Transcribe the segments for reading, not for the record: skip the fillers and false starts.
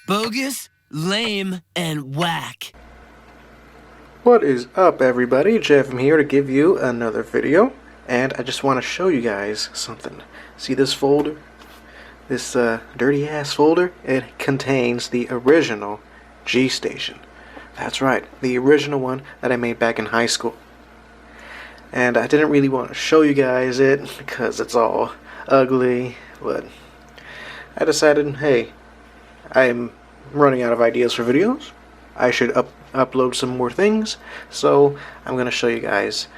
Bogus, lame, and whack. What is up, everybody? Jeff here to give you another video, and I just want to show you guys something. See this folder? This dirty ass folder? It contains the original G Station. That's right, the original one that I made back in high school. And I didn't really want to show you guys it because it's all ugly, but I decided, hey, I'm running out of ideas for videos. I should upload some more things, so I'm going to show you guys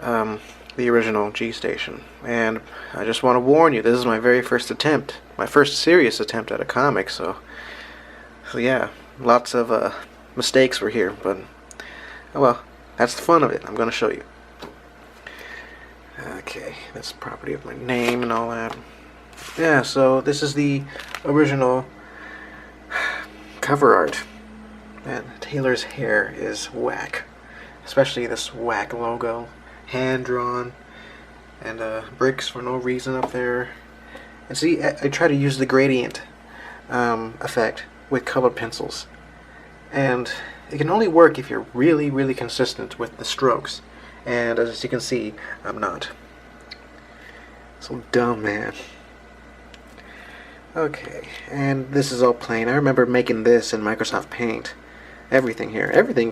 the original G Station. And I just want to warn you, this is my very first attempt, my first serious attempt at a comic, so yeah, lots of mistakes were here, but oh well, that's the fun of it. I'm going to show you. Okay, that's the property of my name and all that. Yeah, so this is the original cover art. Man, Taylor's hair is whack. Especially this whack logo. Hand-drawn. And bricks for no reason up there. And see, I try to use the gradient effect with colored pencils. And it can only work if you're really, really consistent with the strokes. And as you can see, I'm not. So dumb, man. Okay, and this is all plain. I remember making this in Microsoft Paint. Everything here. Everything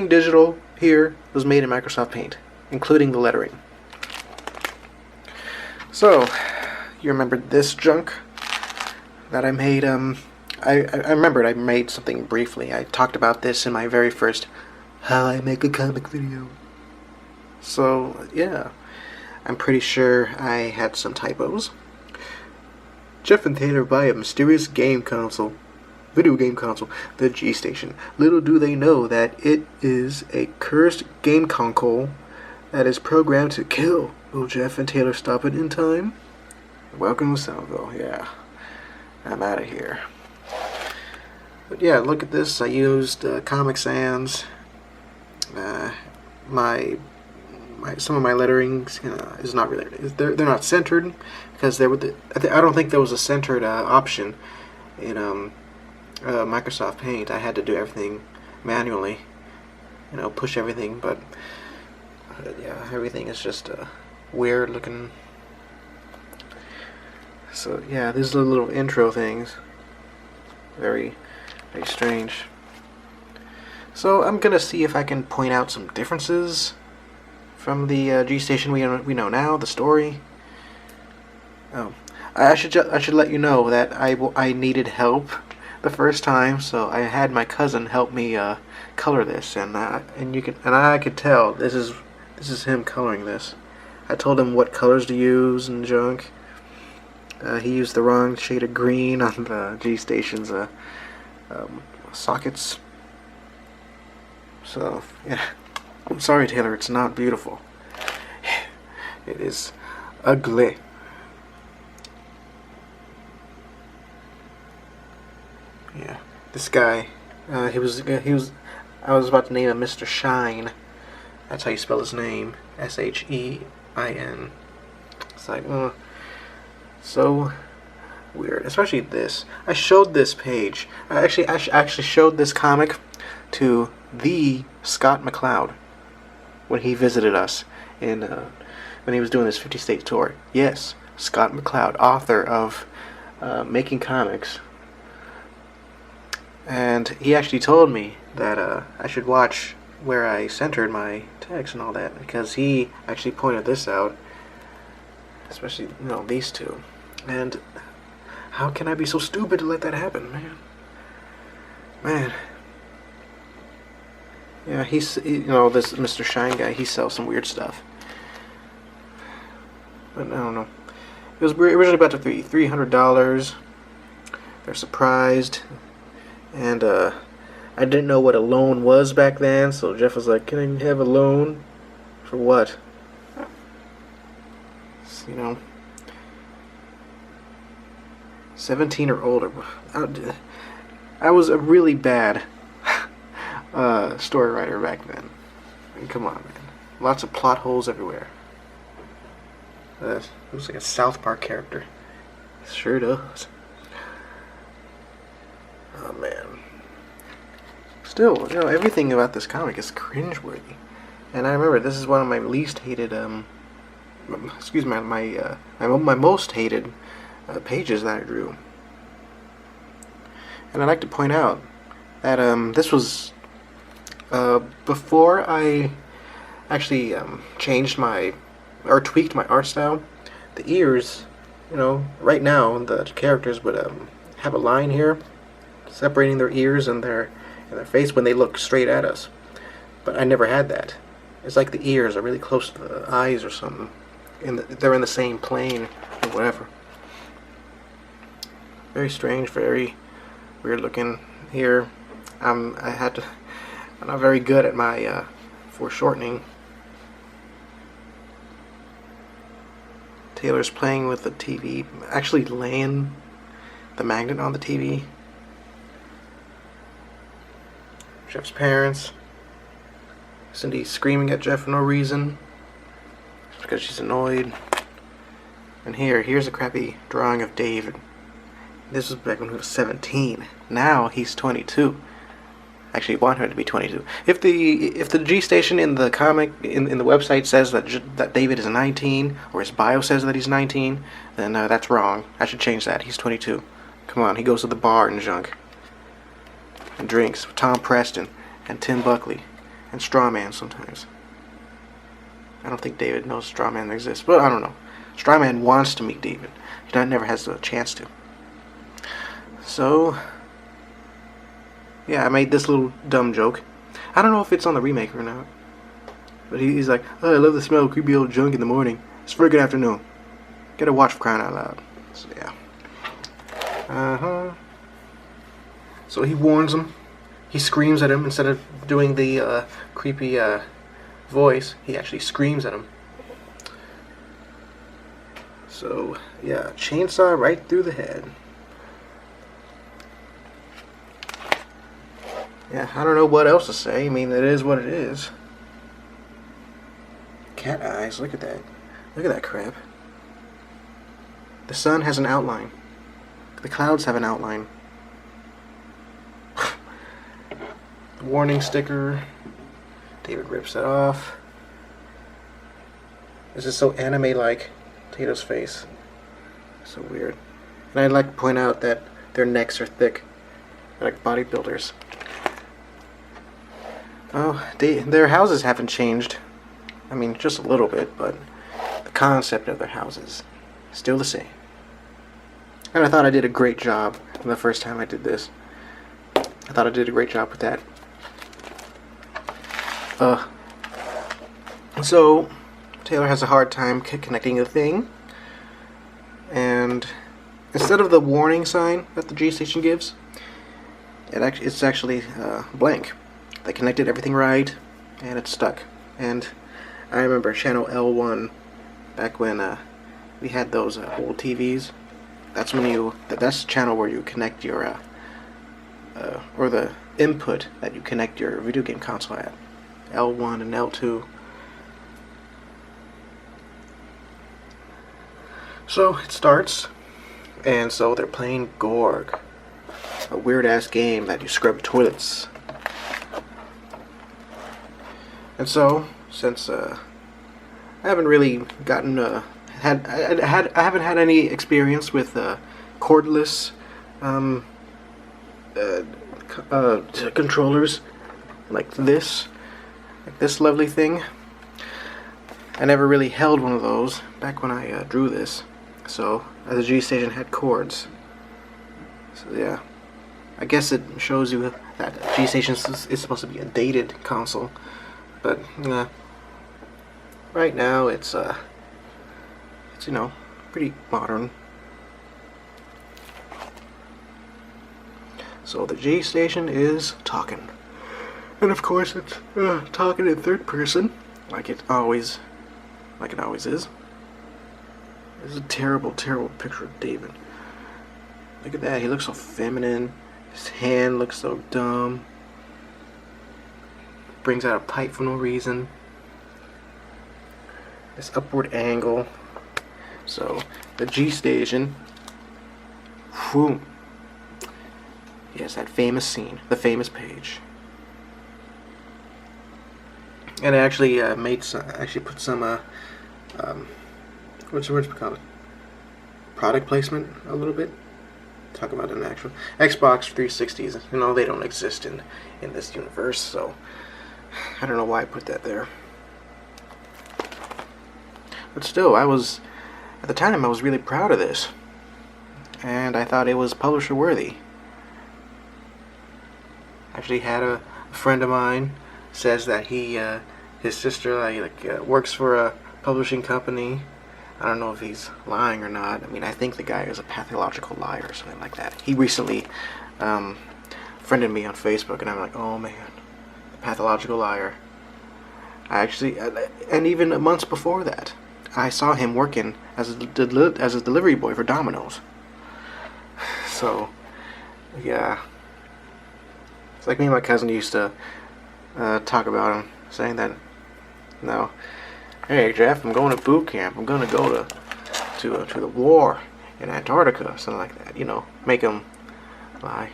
digital here was made in Microsoft Paint, including the lettering. So, you remember this junk that I made? I remembered I made something briefly. I talked about this in my very first How I Make a Comic video. So, yeah. I'm pretty sure I had some typos. Jeff and Taylor buy a mysterious video game console, the G Station. Little do they know that it is a cursed game console that is programmed to kill. Will Jeff and Taylor stop it in time? Welcome to Soundville. Yeah, I'm out of here. But yeah, look at this. I used Comic Sans. Some of my letterings is not really. They're not centered because I don't think there was a centered option in Microsoft Paint. I had to do everything manually, push everything. But yeah, everything is just weird looking. So yeah, these are the little intro things. Very, very strange. So I'm gonna see if I can point out some differences from the G Station we know now, the story. Oh, I should let you know that I needed help the first time, so I had my cousin help me color this, and I could tell this is him coloring this. I told him what colors to use and junk. He used the wrong shade of green on the G Station's sockets. So yeah. I'm sorry, Taylor, it's not beautiful. It is ugly. Yeah, this guy, I was about to name him Mr. Shine. That's how you spell his name, S-H-E-I-N. It's like, so weird. Especially this. I showed this page. I actually showed this comic to the Scott McCloud when he visited us when he was doing his 50-state tour. Yes, Scott McCloud, author of Making Comics. And he actually told me that I should watch where I centered my text and all that, because he actually pointed this out, especially, these two. And how can I be so stupid to let that happen, man? Man. Yeah, this Mr. Shine guy, he sells some weird stuff. But I don't know. It was originally about to be $300. They're surprised. And I didn't know what a loan was back then, so Jeff was like, "Can I have a loan?" For what? 17 or older. I was a really bad story writer back then. I mean, come on, man. Lots of plot holes everywhere. It looks like a South Park character. It sure does. Oh man. Still, you know, everything about this comic is cringeworthy. And I remember this is one of my least hated, excuse me, my most hated pages that I drew. And I'd like to point out that this was before I actually changed my, or tweaked my art style. The ears, you know, right now the characters would have a line here separating their ears and their face when they look straight at us. But I never had that. It's like the ears are really close to the eyes or something. They're in the same plane or whatever. Very strange, very weird looking here. I'm not very good at my foreshortening. Taylor's playing with the TV, actually laying the magnet on the TV. Jeff's parents. Cindy screaming at Jeff for no reason because she's annoyed. And here's a crappy drawing of David. This was back when he was 17. Now he's 22. Actually, want him to be 22. If the G station in the comic in the website says that David is 19, or his bio says that he's 19, then that's wrong. I should change that. He's 22. Come on, he goes to the bar and junk and drinks with Tom Preston and Tim Buckley and Strawman sometimes. I don't think David knows Strawman exists, but I don't know. Strawman wants to meet David. He never has the chance to. So, yeah, I made this little dumb joke. I don't know if it's on the remake or not. But he's like, oh, I love the smell of creepy old junk in the morning. It's friggin' afternoon. Gotta watch for crying out loud. So, yeah. So he warns him. He screams at him instead of doing the creepy voice. He actually screams at him. So, yeah, chainsaw right through the head. Yeah, I don't know what else to say. I mean, it is what it is. Cat eyes, look at that. Look at that crap. The sun has an outline. The clouds have an outline. The warning sticker. David rips that off. This is so anime-like. Tato's face. So weird. And I'd like to point out that their necks are thick. They're like bodybuilders. Oh, their houses haven't changed. I mean, just a little bit, but the concept of their houses is still the same. And I thought I did a great job the first time I did this. I thought I did a great job with that. So Taylor has a hard time connecting the thing, and instead of the warning sign that the G station gives, it's actually blank. They connected everything right, and it's stuck. And I remember channel L1, back when we had those old TVs. That's when that's the channel where you connect your or the input that you connect your video game console at. L1 and L2. So it starts, and so they're playing Gorg, a weird ass game that you scrub toilets. And so, since I haven't really gotten I haven't had any experience with cordless controllers like this lovely thing. I never really held one of those back when I drew this. So the G station had cords. So yeah, I guess it shows you that G station is supposed to be a dated console. But right now it's you know, pretty modern. So the G station is talking, and of course it's talking in third person, like it always is. This is a terrible, terrible picture of David. Look at that. He looks so feminine. His hand looks so dumb. Brings out a pipe for no reason. This upward angle. So the G station, whew, Yes, that famous scene, the famous page. And I actually put some what's it called? Product placement a little bit. Talk about an actual Xbox 360s. You know, they don't exist in this universe, so I don't know why I put that there. But still, at the time I was really proud of this, and I thought it was publisher worthy. Actually had a friend of mine says that his sister works for a publishing company. I don't know if he's lying or not. I mean, I think the guy is a pathological liar or something like that. He recently friended me on Facebook, and I'm like, oh man, the pathological liar. And even months before that, I saw him working as a delivery boy for Domino's. So, yeah. It's like me and my cousin used to talk about him, saying that, no, hey Jeff, I'm going to boot camp. I'm going to go to the war in Antarctica, something like that. You know, make him lie.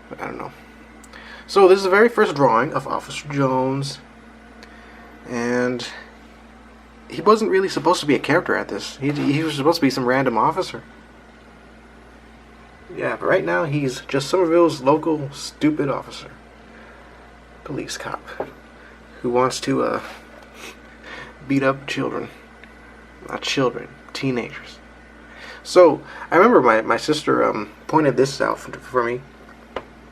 But I don't know. So this is the very first drawing of Officer Jones, and he wasn't really supposed to be a character at this. He was supposed to be some random officer. Yeah, but right now he's just Somerville's local stupid officer. Police cop who wants to beat up children. Not children, teenagers. So I remember my sister pointed this out for me.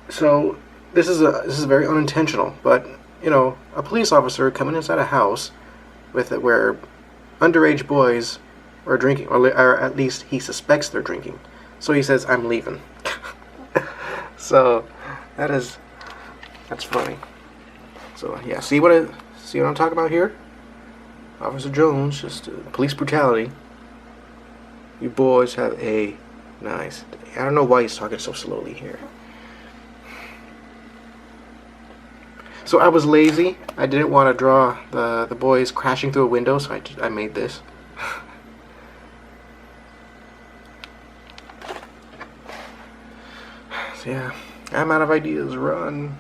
So this is very unintentional, but you know, a police officer coming inside a house where underage boys are drinking, or at least he suspects they're drinking. So he says, "I'm leaving." So that's funny. So yeah, see what I'm talking about here? Officer Jones, just police brutality. You boys have a nice day. I don't know why he's talking so slowly here. So I was lazy. I didn't want to draw the boys crashing through a window, so I made this. So yeah, I'm out of ideas. Run.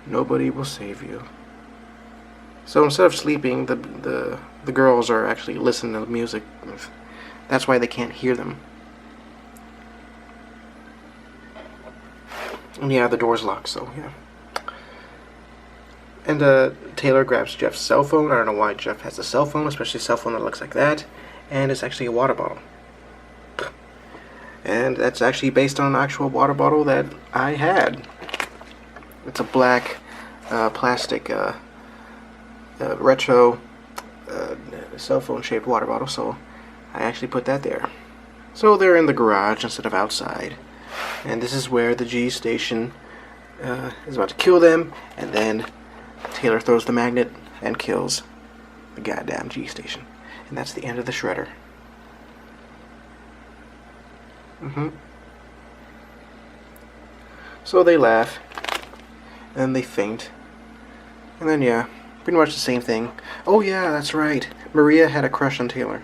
Nobody will save you. So instead of sleeping, the girls are actually listening to the music. That's why they can't hear them. And yeah, the door's locked, so yeah. And Taylor grabs Jeff's cell phone. I don't know why Jeff has a cell phone, especially a cell phone that looks like that. And it's actually a water bottle. And that's actually based on an actual water bottle that I had. It's a black plastic retro cell phone shaped water bottle, so I actually put that there. So they're in the garage instead of outside. And this is where the G station is about to kill them, and then Taylor throws the magnet and kills the goddamn G station. And that's the end of the shredder. So they laugh, and then they faint, and then yeah, pretty much the same thing. Oh yeah, that's right, Maria had a crush on Taylor.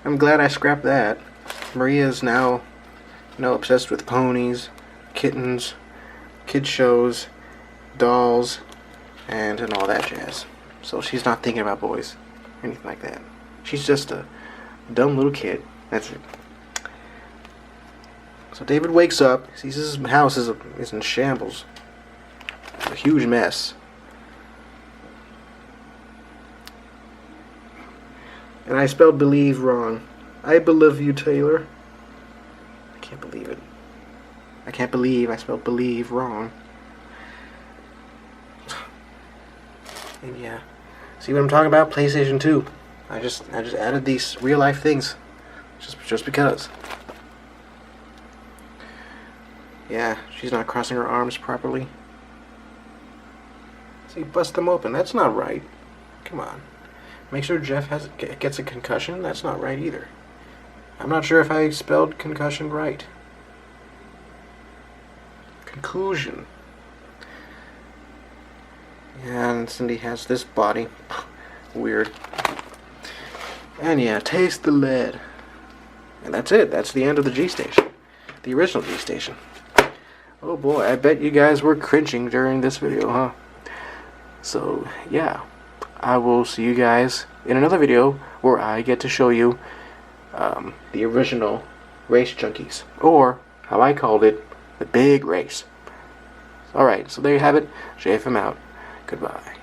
I'm glad I scrapped that. Maria's now, you know, obsessed with ponies, kittens, kid shows, dolls, and all that jazz. So she's not thinking about boys, anything like that. She's just a dumb little kid. That's it. So David wakes up, sees his house is in shambles. It's a huge mess. And I spelled believe wrong. I believe you, Taylor. I can't believe it. I can't believe I spelled believe wrong. And yeah. See what I'm talking about? PlayStation 2. I just added these real life things. Just because. Yeah, she's not crossing her arms properly. See, bust them open. That's not right. Come on. Make sure Jeff gets a concussion. That's not right either. I'm not sure if I spelled concussion right. Conclusion. And Cindy has this body. Weird. And yeah, taste the lead. And that's it. That's the end of the G station. the original G station. Oh boy, I bet you guys were cringing during this video, huh? So, yeah. I will see you guys in another video where I get to show you the original race junkies. Or, how I called it, the big race. Alright, so there you have it. JFM out. Goodbye.